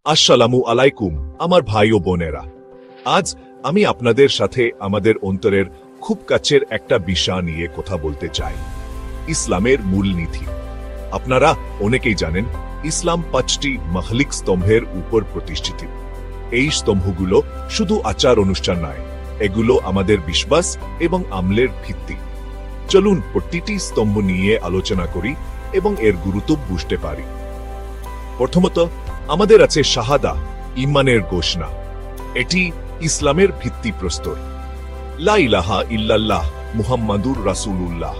আসসালামু আলাইকুম আমার ভাই ও বোনেরা। আজ আমি আপনাদের সাথে আমাদের অন্তরের খুব কাছের একটা বিষয় নিয়ে কথা বলতে চাই, ইসলামের মূলনীতি। আপনারা অনেকেই জানেন ইসলাম 5টি মৌলিক স্তম্ভের উপর প্রতিষ্ঠিত। এই স্তম্ভগুলো শুধু আচার অনুষ্ঠান নয়, এগুলো আমাদের বিশ্বাস এবং আমলের ভিত্তি। চলুন প্রতিটি স্তম্ভ নিয়ে আলোচনা করি এবং এর গুরুত্ব বুঝতে পারি। প্রথমত আমাদের আছে শাহাদা, ঈমানের ঘোষণা। এটি ইসলামের ভিত্তিপ্রস্তর। লা ইলাহা ইল্লাল্লাহ মুহাম্মাদুর রাসূলুল্লাহ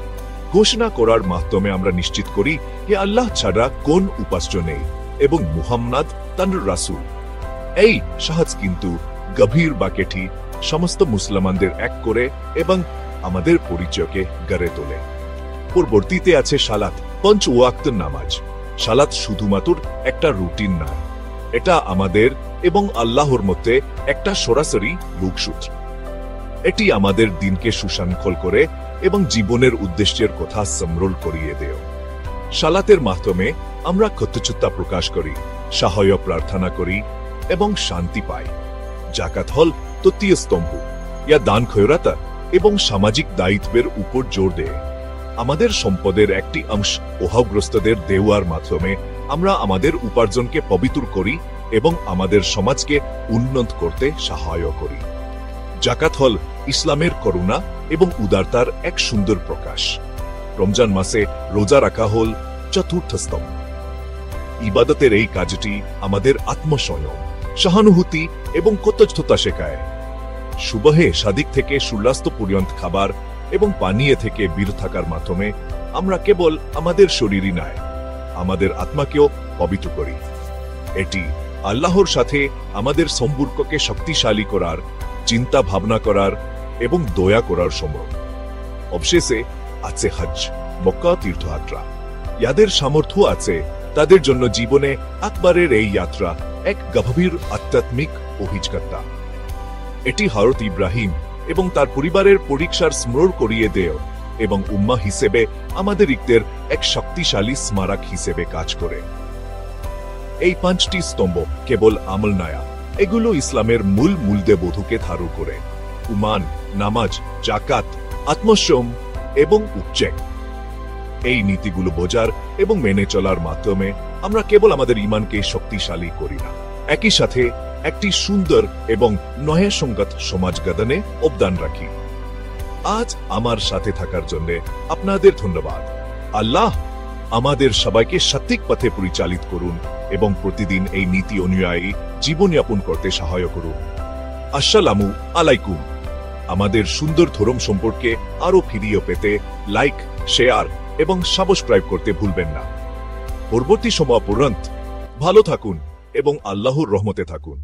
ঘোষণা করার মাধ্যমে আমরা নিশ্চিত করি যে আল্লাহ ছাড়া কোন উপাস্য নেই এবং মুহাম্মদ তার রাসূল। এই শাহাদ কিন্তু গভীর বাক্যটি সমস্ত মুসলমানদের এক করে এবং আমাদের পরিচয়কে গড়ে তোলে। পরবর্তীতে আছে সালাত, 5 ওয়াক্ত নামাজ। সালাত শুধুমাত্র একটা রুটিন নয়, এটা আমাদের এবং আল্লাহর মধ্যে একটা সরাসরি যোগসূত্র। এটি আমাদের দিনকে সুশৃঙ্খল করে এবং জীবনের উদ্দেশ্যের কথা স্মরণ করিয়ে দেয়। সালাতের মাধ্যমে আমরা কৃতজ্ঞতা প্রকাশ করি, সাহায্য প্রার্থনা করি এবং শান্তি পাই। যাকাত হল তৃতীয় স্তম্ভ, ইয়া দান খয়রাত এবং সামাজিক দায়িত্বের উপর জোর দেয়। আমাদের সম্পদের একটি অংশ অভাবগ্রস্তদের দেওয়ার মাধ্যমে আমরা আমাদের উপার্জনকে পবিত্র করি এবং আমাদের সমাজকে উন্নত করতে সহায় করি। যাকাত হল ইসলামের করুণা এবং উদারতার এক সুন্দর প্রকাশ। রমজান মাসে রোজা রাখা হল চতুর্থ স্তম্ভ। ইবাদতের এই কাজটি আমাদের আত্মসংযম, সহানুভূতি এবং কৃতজ্ঞতা শেখায়। সুবহে সাদিক থেকে সূর্যাস্ত পর্যন্ত খাবার এবং পানীয় থেকে বিরত থাকার মাধ্যমে আমরা কেবল আমাদের শরীরই নয়, আমাদের আত্মাকেও পবিত্র করি। এটি আল্লাহর সাথে আমাদের সম্পর্ককে শক্তিশালী করার, চিন্তা ভাবনা করার এবং দয়া করার সময়। অবশেষে আছে হজ, মক্কা তীর্থযাত্রা। যাদের সামর্থ্য আছে তাদের জন্য জীবনে একবারের এই যাত্রা এক গভীর আধ্যাত্মিক অভিজ্ঞতা। এটি হযরত ইব্রাহিম এবং তার পরিবারের পরীক্ষার স্মরণ করিয়ে দেয় এবং উম্মাহ হিসেবে আমাদের ইকদের এক শক্তিশালী স্মারক হিসেবে কাজ করে। এই 5টি স্তম্ভ কেবল আমল নয়, এগুলো ইসলামের মূল মূল্যবোধকে ধারণ করে। ঈমান, নামাজ, যাকাত, আত্মসংযম এবং উচ্চেক। এই নীতিগুলো বোঝার এবং মেনে চলার মাধ্যমে আমরা কেবল আমাদের ঈমানকে শক্তিশালী করি না, একই সাথে একটি সুন্দর এবং ন্যায়সঙ্গত সমাজ গঠনে অবদান রাখি। আজ আমার সাথে থাকার জন্য আপনাদের ধন্যবাদ। আল্লাহ আমাদের সবাইকে সঠিক পথে পরিচালিত করুন এবং প্রতিদিন এই নীতি অনুযায়ী জীবনযাপন করতে সহায় করুন। আসসালামু আলাইকুম। আমাদের সুন্দর ধর্ম সম্পর্কে আরো ভিডিও পেতে লাইক, শেয়ার এবং সাবস্ক্রাইব করতে ভুলবেন না। পরবর্তী সময় পর্যন্ত ভালো থাকুন এবং আল্লাহর রহমতে থাকুন।